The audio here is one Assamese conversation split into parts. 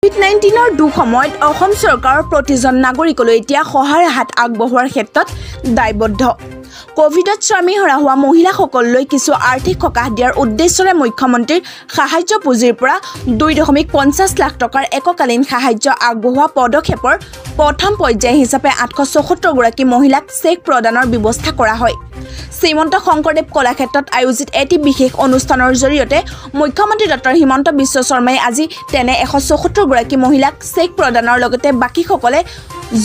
কোভিড-19 দুঃসময়ত অসম চৰকাৰৰ প্ৰতিজন নাগৰিকলৈ এতিয়া সহায়ৰ হাত আগবঢ়োৱাৰ ক্ষেত্ৰত দায়বদ্ধ। কোভিডত স্বামী হৰা হোৱা মহিলাসকললৈ কিছু আৰ্থিক সকাহ দিয়াৰ উদ্দেশ্যৰে মুখ্যমন্ত্ৰীৰ সাহায্য পুঁজিৰ পৰা 2.50 লাখ টকাৰ এককালীন সাহায্য আগবঢ়োৱা পদক্ষেপৰ প্ৰথম পৰ্যায় হিচাপে 874 গৰাকী মহিলাক চেক প্ৰদানৰ ব্যৱস্থা কৰা হয়। শ্ৰীমন্ত শংকৰদেৱ কলাক্ষেত্ৰত আয়োজিত এটি বিশেষ অনুষ্ঠানৰ জৰিয়তে মুখ্যমন্ত্ৰী ডক্টৰ হিমন্ত বিশ্ব শৰ্মাই আজি তেনে 174 গৰাকী মহিলাক চেক প্ৰদানৰ লগতে বাকীসকলে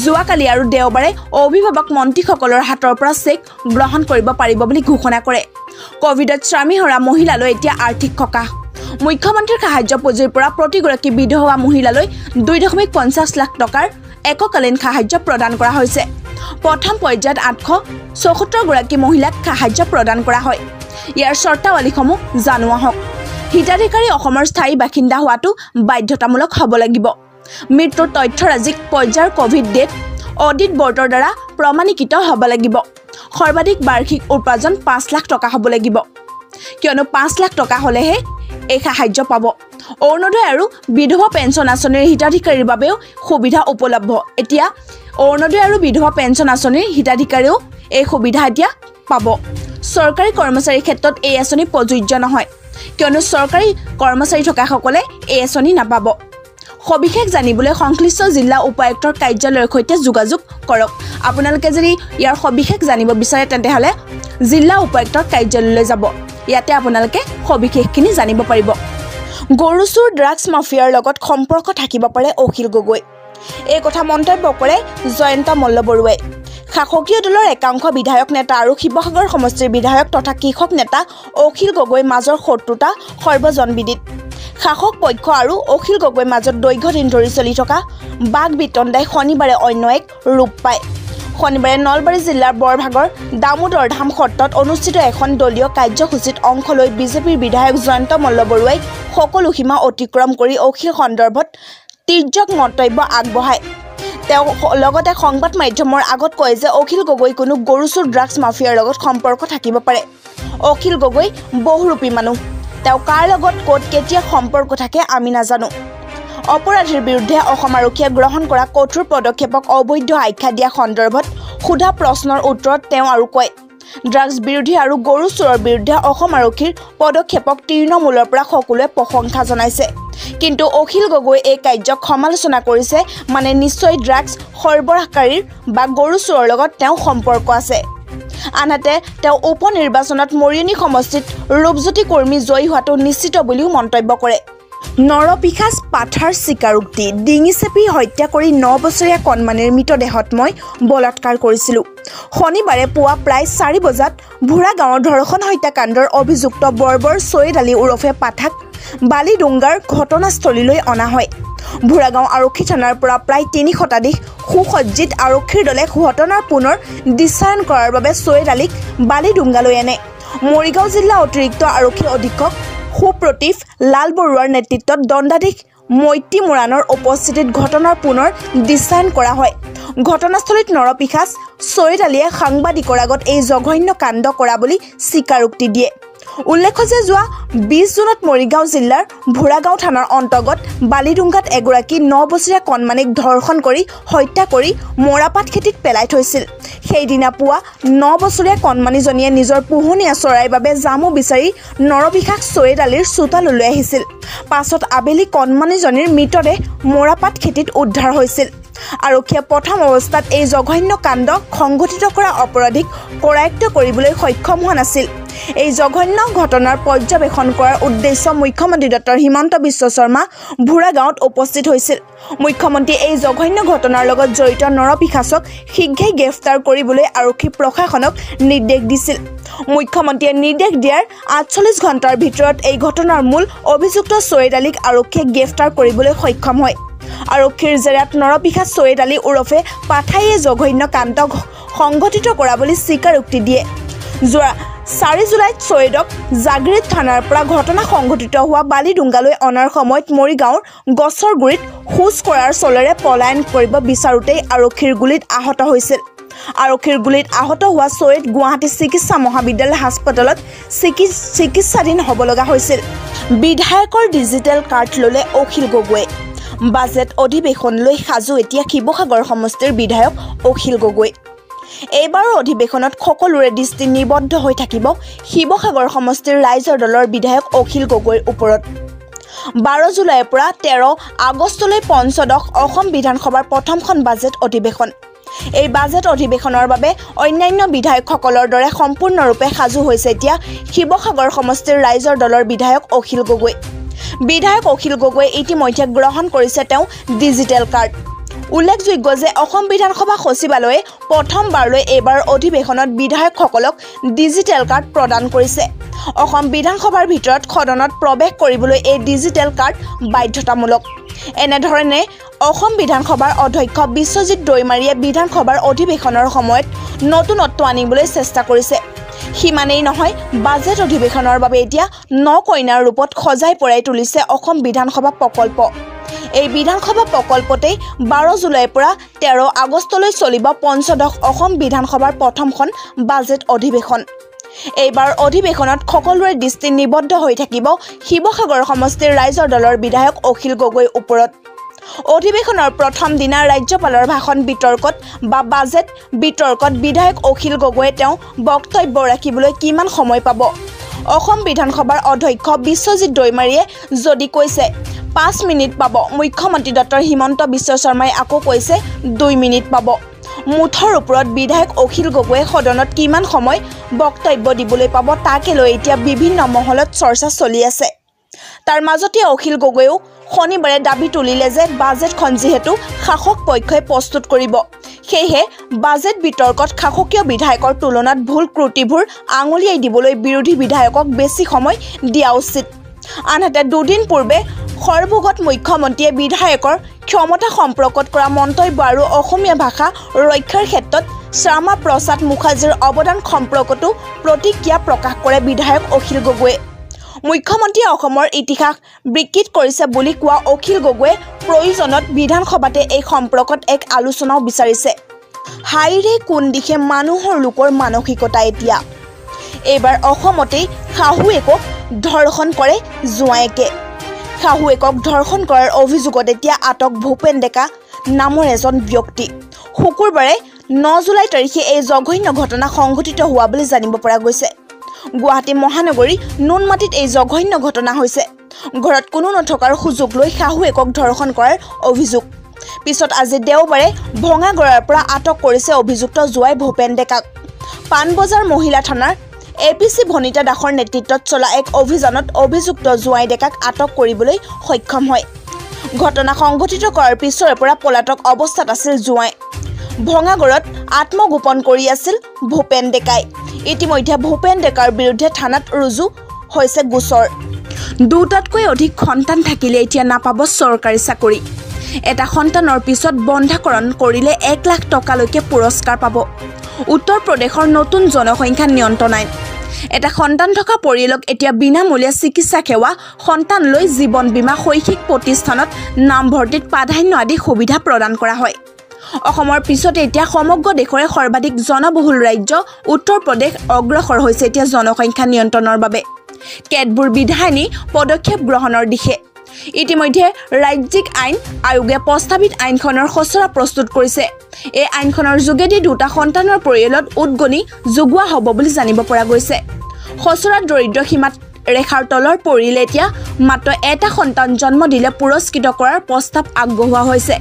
যোৱাকালি আৰু দেওবাৰে অভিভাৱক মন্ত্ৰীসকলৰ হাতৰ পৰা চেক গ্ৰহণ কৰিব পাৰিব বুলি ঘোষণা কৰে। কোভিডত স্বামী হৰা মহিলালৈ এতিয়া আৰ্থিক সকাহ। মুখ্যমন্ত্ৰীৰ সাহায্য পুঁজিৰ পৰা প্ৰতিগৰাকী বিধৱা মহিলালৈ 2.50 লাখ টকাৰ এককালীন সাহায্য প্ৰদান কৰা হৈছে। প্ৰথম পৰ্যায়ত 874 গৰাকী মহিলাক সাহায্য প্ৰদান কৰা হয়। ইয়াৰ চৰ্তাৱলীসমূহ জানোৱা হওক। হিতাধিকাৰী অসমৰ স্থায়ী বাসিন্দা হোৱাটো বাধ্যতামূলক হ'ব লাগিব। মৃত্যুৰ তথ্যৰাজিক পৰ্যায়ৰ কোভিড ডেট অডিট বৰ্ডৰ দ্বাৰা প্ৰমাণিত হ'ব লাগিব। সৰ্বাধিক বাৰ্ষিক উপাৰ্জন 5 লাখ টকা হ'ব লাগিব, কিয়নো 5 লাখ টকা হ'লেহে এই সাহায্য পাব। অৰুণোদয় আৰু বিধৱা পেঞ্চন আঁচনিৰ হিতাধিকাৰীৰ বাবেও সুবিধা উপলব্ধ। এতিয়া অৰুণোদয় আৰু বিধৱা পেঞ্চন আঁচনিৰ হিতাধিকাৰীও এই সুবিধা এতিয়া পাব। চৰকাৰী কৰ্মচাৰীৰ ক্ষেত্ৰত এই আঁচনি প্ৰযোজ্য নহয়, কিয়নো চৰকাৰী কৰ্মচাৰী থকাসকলে এই আঁচনি নাপাব। সবিশেষ জানিবলৈ সংশ্লিষ্ট জিলা উপায়ুক্তৰ কাৰ্যালয়ৰ সৈতে যোগাযোগ কৰক। আপোনালোকে যদি ইয়াৰ সবিশেষ জানিব বিচাৰে তেন্তে জিলা উপায়ুক্তৰ কাৰ্যালয়লৈ যাব। ইয়াতে আপোনালোকে সবিশেষখিনি জানিব পাৰিব। গৰু চোৰ ড্ৰাগছ মাফিয়াৰ লগত সম্পৰ্ক থাকিব পাৰে অখিল গগৈ। এই কথা মন্তব্য কৰে জয়ন্ত মল্লবৰুৱাই। শাসকীয় দলৰ একাংশ বিধায়ক নেতা আৰু শিৱসাগৰ সমষ্টিৰ বিধায়ক তথা কৃষক নেতা অখিল গগৈৰ মাজৰ শত্ৰুতা সৰ্বজনবিদিত। শাসক পক্ষ আৰু অখিল গগৈৰ মাজত দীৰ্ঘদিন ধৰি চলি থকা বাক বিতণ্ডাই শনিবাৰে অন্য এক ৰূপ পায়। শনিবাৰে নলবাৰী জিলাৰ বৰভাগৰ দামোদৰ ধাম সত্ৰত অনুষ্ঠিত এখন দলীয় কাৰ্যসূচীত অংশ লৈ বিজেপিৰ বিধায়ক জয়ন্ত মল্লবৰুৱাই সকলো সীমা অতিক্ৰম কৰি অখিল সন্দৰ্ভত তীৰ্যক মন্তব্য আগবঢ়ায়। তেওঁ লগতে সংবাদ মাধ্যমৰ আগত কয় যে অখিল গগৈ কোনো গৰু চোৰ ড্ৰাগছ মাফিয়াৰ লগত সম্পৰ্ক থাকিব পাৰে। অখিল গগৈ বহুৰূপী মানুহ। তেওঁ কাৰ লগত ক'ত কেতিয়া সম্পৰ্ক থাকে আমি নাজানো। অপৰাধীৰ বিৰুদ্ধে অসম আৰক্ষীয়ে গ্ৰহণ কৰা কঠোৰ পদক্ষেপক অবৈধ আখ্যা দিয়া সন্দৰ্ভত সোধা প্ৰশ্নৰ উত্তৰত তেওঁ আৰু কয়, ড্ৰাগছ বিৰোধী আৰু গৰু চোৰৰ বিৰুদ্ধে অসম আৰক্ষীৰ পদক্ষেপক তৃণমূলৰ পৰা সকলোৱে প্ৰশংসা জনাইছে। কিন্তু অখিল গগৈ এই কাৰ্যক সমালোচনা কৰিছে, মানে নিশ্চয় ড্ৰাগছ সৰবৰাহকাৰীৰ বা গৰু চোৰৰ লগত তেওঁ সম্পৰ্ক আছে। আনহাতে তেওঁ উপ নিৰ্বাচনত মৰিয়নি সমষ্টিত ৰূপজ্যোতি কৰ্মী জয়ী হোৱাটো নিশ্চিত বুলিও মন্তব্য কৰে। নৰপিশাচ পাথাৰ স্বীকাৰোক্তি। ডিঙি চেপি হত্যা কৰি 9 বছৰীয়া কণমানিৰ মৃতদেহত মই বলাৎকাৰ কৰিছিলোঁ। শনিবাৰে পুৱা প্ৰায় 4 বজাত ভোৰা গাঁৱৰ ধৰ্ষণ হত্যাকাণ্ডৰ অভিযুক্ত বৰ্বৰ ছৈয়দ আলী ওৰফে পাঠাক বালিডুংগাৰ ঘটনাস্থলীলৈ অনা হয়। ভোৰাগাঁও আৰক্ষী থানাৰ পৰা প্ৰায় 3 শতাধিক সুসজ্জিত আৰক্ষীৰ দলে ঘটনাৰ পুনৰ দৃশ্যায়ন কৰাৰ বাবে ছৈয়দ আলীক বালিডুংগালৈ আনে। মৰিগাঁও জিলা অতিৰিক্ত আৰক্ষী অধীক্ষক সুপ্ৰতীভ লাল বৰুৱাৰ নেতৃত্বত দণ্ডাধীশ মৈত্ৰী মোৰাণৰ উপস্থিতিত ঘটনাৰ পুনৰ দৃশ্যায়ন কৰা হয়। ঘটনাস্থলীত নৰপিশাচ ছৈয়দ আলীয়ে সাংবাদিকৰ আগত এই জঘন্য কাণ্ড কৰা বুলি স্বীকাৰোক্তি দিয়ে। উল্লেখ্য যে যোৱা 20 জুনত মৰিগাঁও জিলাৰ ভোৰাগাঁও থানাৰ অন্তৰ্গত বালিডুংগাত এগৰাকী 9 বছৰীয়া কণমানিক ধৰ্ষণ কৰি হত্যা কৰি মৰাপাট খেতিত পেলাই থৈছিল। সেইদিনা পুৱা 9 বছৰীয়া কণমানিজনীয়ে নিজৰ পোহনীয়া চৰাইৰ বাবে জামু বিচাৰি নৰপিশাচ ছৈয়দ আলীৰ চোতাললৈ আহিছিল। পাছত আবেলি কণমানিজনীৰ মৃতদেহ মৰাপাট খেতিত উদ্ধাৰ হৈছিল। আৰক্ষীয়ে প্ৰথম অৱস্থাত এই জঘন্য কাণ্ড সংঘটিত কৰা অপৰাধীক কৰায়ত্ব কৰিবলৈ সক্ষম হোৱা নাছিল। এই জঘন্য ঘটনাৰ পৰ্যবেক্ষণ কৰাৰ উদ্দেশ্য মুখ্যমন্ত্ৰী ডক্টৰ হিমন্ত বিশ্ব শৰ্মা ভোৰা গাঁৱত উপস্থিত হৈছিল। মুখ্যমন্ত্ৰীয়ে এই জঘন্য ঘটনাৰ লগত জড়িত নৰপিশাচক শীঘ্ৰেই গ্ৰেপ্তাৰ কৰিবলৈ আৰক্ষী প্ৰশাসনক নিৰ্দেশ দিছিল। মুখ্যমন্ত্ৰীয়ে নিৰ্দেশ দিয়াৰ 48 ঘণ্টাৰ ভিতৰত এই ঘটনাৰ মূল অভিযুক্ত ছৈয়দ আলীক আৰক্ষীয়ে গ্ৰেপ্তাৰ কৰিবলৈ সক্ষম হয়। আৰক্ষীৰ জেৰাত নৰপিশাচ ছৈয়দ আলী ওৰফে পাঠাইয়ে জঘন্য কাণ্ড সংঘটিত কৰা বুলি স্বীকাৰোক্তি দিয়ে। যোৱা 4 জুলাইত ছৈয়দক জাগিৰোড থানাৰ পৰা ঘটনা সংঘটিত হোৱা বালিডুংগালৈ অনাৰ সময়ত মৰিগাঁৱৰ গছৰ গুৰিত খোজ কৰাৰ চলেৰে পলায়ন কৰিব বিচাৰোঁতেই আৰক্ষীৰ গুলীত আহত হৈছিল। আৰক্ষীৰ গুলীত আহত হোৱা ছৈয়দ গুৱাহাটী চিকিৎসা মহাবিদ্যালয় হাস্পতালত চিকিৎসাধীন হ'ব লগা হৈছিল। বিধায়কৰ ডিজিটেল কাৰ্ড ল'লে অখিল গগৈয়ে। বাজেট অধিৱেশনলৈ সাজু এতিয়া শিৱসাগৰ সমষ্টিৰ বিধায়ক অখিল গগৈ। এইবাৰৰ অধিৱেশনত সকলোৰে দৃষ্টি নিবদ্ধ হৈ থাকিব শিৱসাগৰ সমষ্টিৰ ৰাইজৰ দলৰ বিধায়ক অখিল গগৈৰ ওপৰত। 12 জুলাইৰ পৰা 13 আগষ্টলৈ পঞ্চদশ অসম বিধানসভাৰ প্ৰথমখন বাজেট অধিৱেশন। এই বাজেট অধিৱেশনৰ বাবে অন্যান্য বিধায়কসকলৰ দৰে সম্পূৰ্ণৰূপে সাজু হৈছে এতিয়া শিৱসাগৰ সমষ্টিৰ ৰাইজৰ দলৰ বিধায়ক অখিল গগৈ। বিধায়ক অখিল গগৈয়ে ইতিমধ্যে গ্ৰহণ কৰিছে তেওঁ ডিজিটেল কাৰ্ড। উল্লেখযোগ্য যে অসম বিধানসভা সচিবালয়ে প্ৰথমবাৰলৈ এইবাৰ অধিৱেশনত বিধায়কসকলক ডিজিটেল কাৰ্ড প্ৰদান কৰিছে। অসম বিধানসভাৰ ভিতৰত সদনত প্ৰৱেশ কৰিবলৈ এই ডিজিটেল কাৰ্ড বাধ্যতামূলক। এনেধৰণে অসম বিধানসভাৰ অধ্যক্ষ বিশ্বজিৎ দৈমাৰীয়ে বিধানসভাৰ অধিৱেশনৰ সময়ত নতুনত্ব আনিবলৈ চেষ্টা কৰিছে। সিমানেই নহয়, বাজেট অধিৱেশনৰ বাবে এতিয়া 9 কইনাৰ ৰূপত সজাই পৰাই তুলিছে অসম বিধানসভা প্ৰকল্প। এই বিধানসভা প্ৰকল্পতেই 12 জুলাইৰ পৰা 13 আগষ্টলৈ চলিব পঞ্চদশ অসম বিধানসভাৰ প্ৰথমখন বাজেট অধিৱেশন। এইবাৰ অধিৱেশনত সকলোৰে দৃষ্টি নিবদ্ধ হৈ থাকিব শিৱসাগৰ সমষ্টিৰ ৰাইজৰ দলৰ বিধায়ক অখিল গগৈৰ ওপৰত। অধিৱেশনৰ প্ৰথম দিনা ৰাজ্যপালৰ ভাষণ বিতৰ্কত বা বাজেট বিতৰ্কত বিধায়ক অখিল গগৈয়ে তেওঁ বক্তব্য ৰাখিবলৈ কিমান সময় পাব? অসম বিধানসভাৰ অধ্যক্ষ বিশ্বজিৎ দৈমাৰীয়ে যদি কৈছে 5 মিনিট পাব, মুখ্যমন্ত্ৰী ডক্টৰ হিমন্ত বিশ্ব শৰ্মাই আকৌ কৈছে 2 মিনিট পাব। মুঠৰ ওপৰত বিধায়ক অখিল গগৈয়ে সদনত কিমান সময় বক্তব্য দিবলৈ পাব তাকে লৈ এতিয়া বিভিন্ন মহলত চৰ্চা চলি আছে। তাৰ মাজতে অখিল গগৈয়েও শনিবাৰে দাবী তুলিলে যে বাজেটখন যিহেতু শাসক পক্ষই প্ৰস্তুত কৰিব, সেয়েহে বাজেট বিতৰ্কত শাসকীয় বিধায়কৰ তুলনাত ভুল ত্ৰুটিবোৰ আঙুলিয়াই দিবলৈ বিৰোধী বিধায়কক বেছি সময় দিয়া উচিত। আনহাতে দুদিন পূৰ্বে সৰভোগত মুখ্যমন্ত্ৰীয়ে বিধায়কৰ ক্ষমতা সম্পৰ্কত কৰা মন্তব্য আৰু অসমীয়া ভাষা ৰক্ষাৰ ক্ষেত্ৰত শ্যামা প্ৰসাদ মুখাৰ্জীৰ অৱদান সম্পৰ্কতো প্ৰতিক্ৰিয়া প্ৰকাশ কৰে বিধায়ক অখিল গগৈয়ে। মুখ্যমন্ত্ৰীয়ে অসমৰ ইতিহাস বিকৃত কৰিছে বুলি কোৱা অখিল গগৈয়ে প্ৰয়োজনত বিধানসভাতে এই সম্পৰ্কত এক আলোচনাও বিচাৰিছে। হাইৰে কোন দিশে মানুহৰ লোকৰ মানসিকতা এতিয়া। এইবাৰ অসমতেই শাহুৱেকক ধৰ্ষণ কৰে জোঁৱায়েকে। শাহুৱেকক ধৰ্ষণ কৰাৰ অভিযোগত এতিয়া আটক ভূপেন ডেকা নামৰ এজন ব্যক্তি। শুকুৰবাৰে 9 জুলাই তাৰিখে এই জঘন্য ঘটনা সংঘটিত হোৱা বুলি জানিব পৰা গৈছে। গুৱাহাটী মহানগৰী নুনমাটিত এই জঘন্য ঘটনা হৈছে। ঘৰত কোনো নথকাৰ সুযোগ লৈ শাহুৱেকক ধৰ্ষণ কৰাৰ অভিযোগ। পিছত আজি দেওবাৰে ভঙাগড়াৰ পৰা আটক কৰিছে অভিযুক্ত জোঁৱাই ভূপেন ডেকাক। পাণবজাৰ মহিলা থানাৰ APC ভনিতা দাসৰ নেতৃত্বত চলা এক অভিযানত অভিযুক্ত জোঁৱাই ডেকাক আটক কৰিবলৈ সক্ষম হয়। ঘটনা সংঘটিত কৰাৰ পিছৰে পৰা পলাতক অৱস্থাত আছিল জোঁৱাই। ভঙাগড়ত আত্মগোপন কৰি আছিল ভূপেন ডেকাই। ইতিমধ্যে ভূপেন ডেকাৰ বিৰুদ্ধে থানাত ৰুজু হৈছে গোচৰ। দুটাতকৈ অধিক সন্তান থাকিলে এতিয়া নাপাব চৰকাৰী চাকৰি। এটা সন্তানৰ পিছত বন্ধাকৰণ কৰিলে 1 লাখ টকালৈকে পুৰস্কাৰ পাব। উত্তৰ প্ৰদেশৰ নতুন জনসংখ্যা নিয়ন্ত্ৰণ আইন। এটা সন্তান থকা পৰিয়ালক এতিয়া বিনামূলীয়া চিকিৎসা সেৱা, সন্তান লৈ জীৱন বীমা, শৈক্ষিক প্ৰতিষ্ঠানত নামভৰ্তিত প্ৰাধান্য আদি সুবিধা প্ৰদান কৰা হয়। অসমৰ পিছতে এতিয়া সমগ্ৰ দেশৰে সৰ্বাধিক জনবহুল ৰাজ্য উত্তৰ প্ৰদেশ অগ্ৰসৰ হৈছে এতিয়া জনসংখ্যা নিয়ন্ত্ৰণৰ বাবে কেতবোৰ বিধায়িনী পদক্ষেপ গ্ৰহণৰ দিশে। ইতিমধ্যে ৰাজ্যিক আইন আয়োগে প্ৰস্তাৱিত আইনখনৰ খচৰা প্ৰস্তুত কৰিছে। এই আইনখনৰ যোগেদি দুটা সন্তানৰ পৰিয়ালত উদগনি যোগোৱা হ'ব বুলি জানিব পৰা গৈছে। খচৰাত দৰিদ্ৰ সীমা ৰেখাৰ তলৰ পৰিলে এতিয়া মাত্ৰ এটা সন্তান জন্ম দিলে পুৰস্কৃত কৰাৰ প্ৰস্তাৱ আগবঢ়োৱা হৈছে।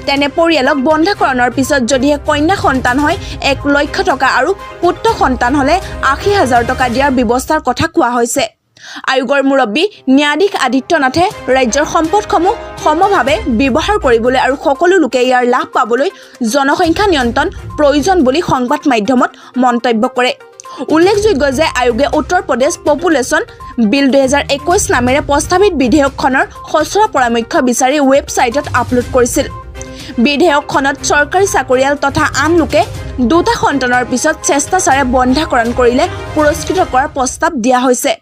তেনে পৰিয়ালক বন্ধাকৰণৰ পিছত যদিহে কন্যা সন্তান হয় 1 লাখ টকা আৰু পুত্ৰ সন্তান হ'লে 80,000 টকা দিয়াৰ ব্যৱস্থাৰ কথা কোৱা হৈছে। আয়োগৰ মুৰব্বী ন্যায়াধীশ আদিত্য নাথে ৰাজ্যৰ সম্পদসমূহ সমভাৱে ব্যৱহাৰ কৰিবলৈ আৰু সকলো লোকে ইয়াৰ লাভ পাবলৈ জনসংখ্যা নিয়ন্ত্ৰণ প্ৰয়োজন বুলি সংবাদ মাধ্যমত মন্তব্য কৰে। উল্লেখযোগ্য যে আয়োগে উত্তৰ প্ৰদেশ পপুলেশ্যন বিল 2021 নামেৰে প্ৰস্তাৱিত বিধেয়কখনৰ খচৰা পৰামৰ্শ বিচাৰি ৱেবছাইটত আপলোড কৰিছিল। বিধেয়কখনত চৰকাৰী চাকৰিয়াল তথা আন লোকে দুটা সন্তানৰ পিছত স্বেচ্ছাচাৰে বন্ধাকৰণ কৰিলে পুৰস্কৃত কৰাৰ প্ৰস্তাৱ দিয়া হৈছে।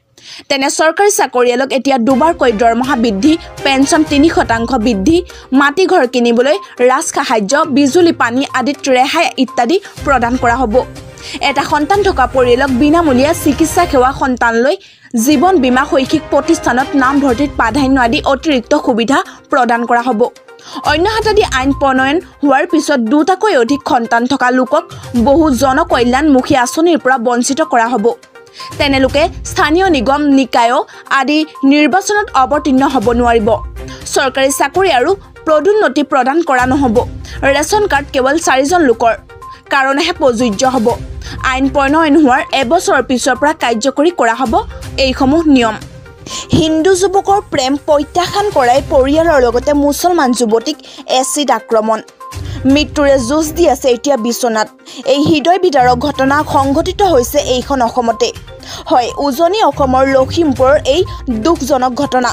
তেনে চৰকাৰী চাকৰিয়ালক এতিয়া দুবাৰকৈ দৰমহা বৃদ্ধি, পেঞ্চন 3% বৃদ্ধি, মাটি ঘৰ কিনিবলৈ ৰাজসাহায্য, বিজুলী পানী আদিত ৰেহাই ইত্যাদি প্ৰদান কৰা হ'ব। এটা সন্তান থকা পৰিয়ালক বিনামূলীয়া চিকিৎসা সেৱা সন্তানলৈ জীৱন বীমা শৈক্ষিক প্ৰতিষ্ঠানত নামভৰ্তিত প্ৰাধান্য আদি অতিৰিক্ত সুবিধা প্ৰদান কৰা হ'ব। অন্যহাতেদি আইন প্ৰণয়ন হোৱাৰ পিছত দুটাকৈ অধিক সন্তান থকা লোকক বহু জনকল্যাণমুখী আঁচনিৰ পৰা বঞ্চিত কৰা হ'ব। তেনেলোকে স্থানীয় নিগম নিকায় আদি নিৰ্বাচনত অৱতীৰ্ণ হ'ব নোৱাৰিব। চৰকাৰী চাকৰি আৰু পদোন্নতি প্ৰদান কৰা নহ'ব। ৰেচন কাৰ্ড কেৱল 4জন লোকৰ কাৰণেহে প্ৰযোজ্য হ'ব। আইন প্ৰণয়ন হোৱাৰ এবছৰৰ পিছৰ পৰা কাৰ্যকৰী কৰা হ'ব এইসমূহ নিয়ম। হিন্দু যুৱকৰ প্ৰেম প্ৰত্যাখ্যান কৰাই পৰিয়ালৰ লগতে মুছলমান যুৱতীক এচিড আক্ৰমণ। মৃত্যুৰে যুঁজ দি আছে এতিয়া বিশ্বনাথ। এই হৃদয় বিদাৰক ঘটনা সংঘটিত হৈছে এইখন অসমতে। হয়, উজনি অসমৰ লখিমপুৰৰ এই দুখজনক ঘটনা।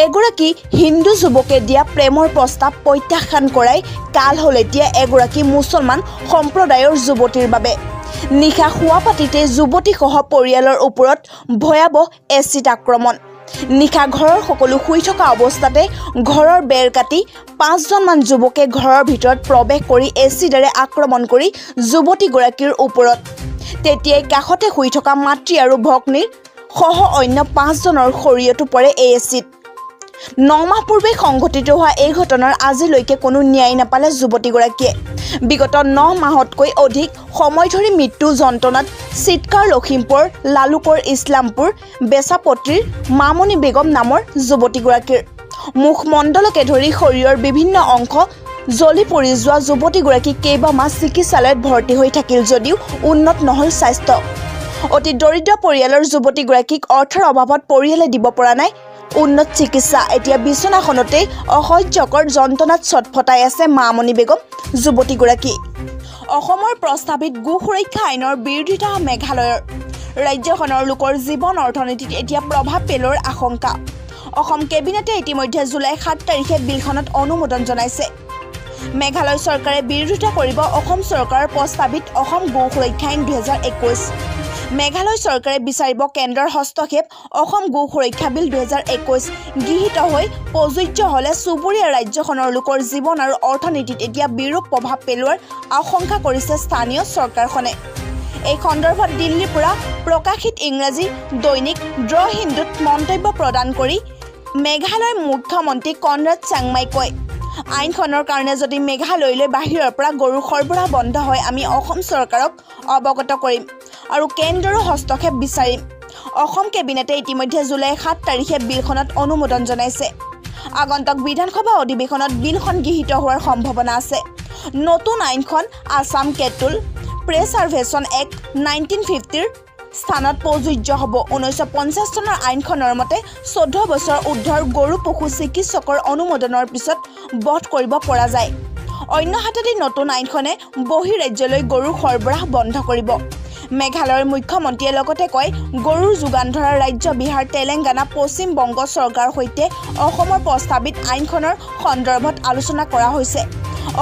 এগৰাকী হিন্দু যুৱকে দিয়া প্ৰেমৰ প্ৰস্তাৱ প্ৰত্যাখ্যান কৰাই কাল হ'ল এতিয়া এগৰাকী মুছলমান সম্প্ৰদায়ৰ যুৱতীৰ বাবে। নিশা শোৱা পাতিতে যুৱতীসহ পৰিয়ালৰ ওপৰত ভয়াৱহ এচিড আক্ৰমণ। নিশা ঘৰৰ সকলো শুই থকা অৱস্থাতে ঘৰৰ বেৰ কাটি 5জনমান যুৱকে ঘৰৰ ভিতৰত প্ৰৱেশ কৰি এচিডেৰে আক্ৰমণ কৰি যুৱতীগৰাকীৰ ওপৰত। তেতিয়াই কাষতে শুই থকা মাতৃ আৰু ভগ্নীৰ সহ অন্য 5জনৰ শৰীৰতো পৰে এই এচিড। 9 মাহ পূৰ্বে সংঘটিত হোৱা এই ঘটনাৰ আজিলৈকে কোনো ন্যায় নাপালে যুৱতীগৰাকীয়ে। বিগত 9 মাহতকৈ অধিক সময় ধৰি মৃত্যু যন্ত্ৰণাত চিৎকাৰ লখিমপুৰ লালুকৰ ইছলামপুৰ বেচাপট্টিৰ মামনি বেগম নামৰ যুৱতীগৰাকীৰ। মুখমণ্ডলকে ধৰি শৰীৰৰ বিভিন্ন অংশ জ্বলি পৰি যোৱা যুৱতীগৰাকী কেইবামাহ চিকিৎসালয়ত ভৰ্তি হৈ থাকিল যদিও উন্নত নহ'ল স্বাস্থ্য। অতি দৰিদ্ৰ পৰিয়ালৰ যুৱতীগৰাকীক অৰ্থৰ অভাৱত পৰিয়ালে দিব পৰা নাই উন্নত চিকিৎসা। এতিয়া বিচনাখনতে অসহ্যকৰ যন্ত্ৰণাত ছটফটাই আছে মামনি বেগম যুৱতীগৰাকী। অসমৰ প্ৰস্তাৱিত গো সুৰক্ষা আইনৰ বিৰোধিতা মেঘালয়ৰ। ৰাজ্যখনৰ লোকৰ জীৱন অৰ্থনীতিত এতিয়া প্ৰভাৱ পেলোৱাৰ আশংকা। অসম কেবিনেটে ইতিমধ্যে জুলাই 7 তাৰিখে বিলখনত অনুমোদন জনাইছে। মেঘালয় চৰকাৰে বিৰোধিতা কৰিব অসম চৰকাৰৰ প্ৰস্তাৱিত অসম গো সুৰক্ষা আইন 2021। মেঘালয় চৰকাৰে বিচাৰিব কেন্দ্ৰৰ হস্তক্ষেপ অসম গো সুৰক্ষা বিল 2021 গৃহীত হৈ প্ৰযোজ্য হ'লে চুবুৰীয়া ৰাজ্যখনৰ লোকৰ জীৱন আৰু অৰ্থনীতিত এতিয়া বিৰূপ প্ৰভাৱ পেলোৱাৰ আশংকা কৰিছে স্থানীয় চৰকাৰখনে। এই সন্দৰ্ভত দিল্লীৰ পৰা প্ৰকাশিত ইংৰাজী দৈনিক দ্য হিন্দুত মন্তব্য প্ৰদান কৰি মেঘালয়ৰ মুখ্যমন্ত্ৰী কনৰাড চাংমাই কয়, আইনখনৰ কাৰণে যদি মেঘালয়লৈ বাহিৰৰ পৰা গৰুৰ সৰবৰাহ বন্ধ হয় আমি অসম চৰকাৰক অৱগত কৰিম আৰু কেন্দ্ৰৰ হস্তক্ষেপ বিচাৰিম। অসম কেবিনেটে ইতিমধ্যে জুলাই 7 তাৰিখে বিলখনত অনুমোদন জনাইছে। আগন্তুক বিধানসভা অধিৱেশনত বিলখন গৃহীত হোৱাৰ সম্ভাৱনা আছে। নতুন আইনখন আছাম কেটল প্ৰিজাৰ্ভেশ্যন এক্ট 1950ৰ স্থানত প্ৰযোজ্য হ'ব। 1950 চনৰ আইনখনৰ মতে 14 বছৰ ঊৰ্ধৰ গৰু পশু চিকিৎসকৰ অনুমোদনৰ পিছত বধ কৰিব পৰা যায়। অন্যহাতেদি নতুন আইনখনে বহিঃৰাজ্যলৈ গৰুৰ সৰবৰাহ বন্ধ কৰিব। মেঘালয়ৰ মুখ্যমন্ত্ৰীয়ে লগতে কয়, গৰুৰ যোগান ধৰা ৰাজ্য বিহাৰ, তেলেংগানা, পশ্চিম বংগ চৰকাৰৰ সৈতে অসমৰ প্ৰস্তাৱিত আইনখনৰ সন্দৰ্ভত আলোচনা কৰা হৈছে।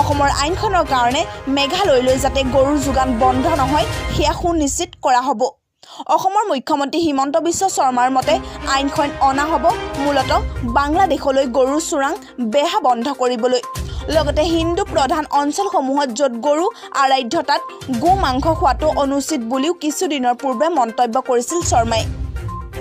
অসমৰ আইনখনৰ কাৰণে মেঘালয়লৈ যাতে গৰুৰ যোগান বন্ধ নহয় সেয়া সুনিশ্চিত কৰা হ'ব। অসমৰ মুখ্যমন্ত্ৰী হিমন্ত বিশ্ব শৰ্মাৰ মতে আইনখন অনা হ'ব মূলতঃ বাংলাদেশলৈ গৰুৰ চোৰাং বেহা বন্ধ কৰিবলৈ। লগতে হিন্দু প্ৰধান অঞ্চলসমূহত য'ত গৰু আৰাধ্য তাত গো মাংস খোৱাটো অনুচিত বুলিও কিছুদিনৰ পূৰ্বে মন্তব্য কৰিছিল শৰ্মাই।